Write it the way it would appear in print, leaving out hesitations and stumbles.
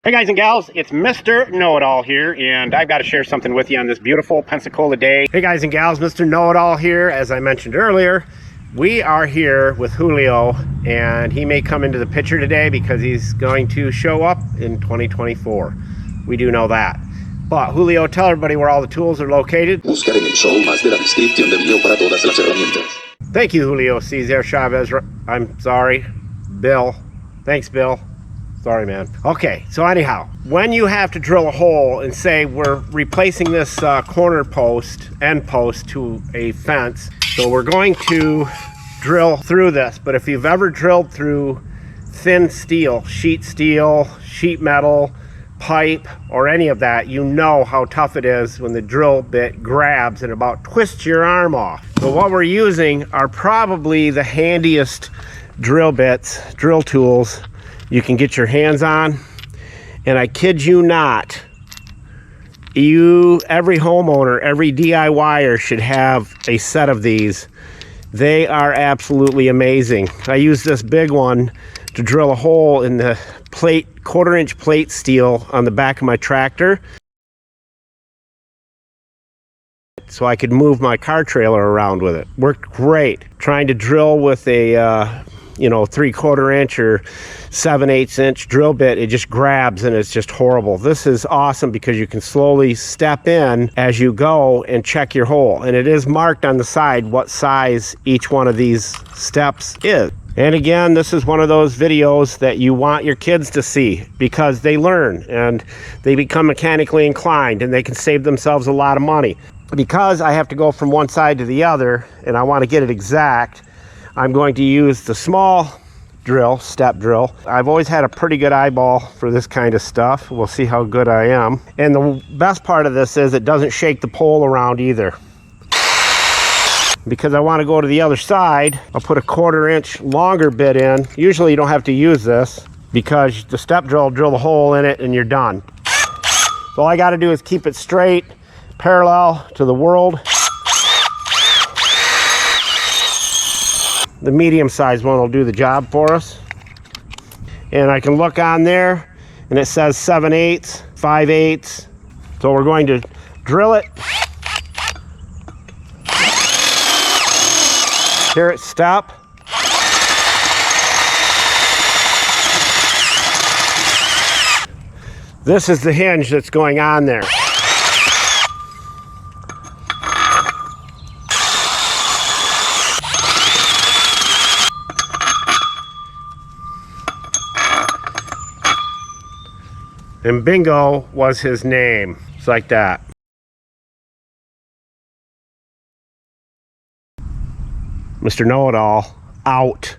Hey guys and gals, it's Mr. Know-It-All here, and I've got to share something with you on this beautiful Pensacola day. Hey guys and gals, Mr. Know-It-All here. As I mentioned earlier, we are here with Julio, and he may come into the picture today because he's going to show up in 2024. We do know that. But Julio, tell everybody where all the tools are located. Buscar en el show más de la descripción del video para todas las herramientas. Thank you, Julio Cesar Chavez. I'm sorry, Bill. Thanks, Bill. Sorry, man. Okay, so anyhow, when you have to drill a hole and say we're replacing this corner post, end post to a fence, so we're going to drill through this. But if you've ever drilled through thin steel, sheet metal, pipe, or any of that, you know how tough it is when the drill bit grabs and about twists your arm off. So what we're using are probably the handiest drill bits, drill tools you can get your hands on, and I kid you not, every homeowner, every DIYer should have a set of these. They are absolutely amazing. I use this big one to drill a hole in the plate, 1/4-inch plate steel on the back of my tractor, so I could move my car trailer around with it. Worked great. Trying to drill with a 3/4-inch or 7/8 inch drill bit, it just grabs and it's just horrible. This is awesome because you can slowly step in as you go and check your hole, and it is marked on the side what size each one of these steps is. And again, this is one of those videos that you want your kids to see because they learn and they become mechanically inclined and they can save themselves a lot of money. Because I have to go from one side to the other and I want to get it exact, I'm going to use the small drill, step drill. I've always had a pretty good eyeball for this kind of stuff. We'll see how good I am. And the best part of this is it doesn't shake the pole around either. Because I want to go to the other side, I'll put a 1/4-inch longer bit in. Usually you don't have to use this because the step drill will drill the hole in it and you're done. So all I got to do is keep it straight, parallel to the world. The medium-sized one will do the job for us. And I can look on there and it says 7/8, 5/8. So we're going to drill it. Here it stop. This is the hinge that's going on there. And bingo was his name. It's like that. Mr. Know-It-All, out.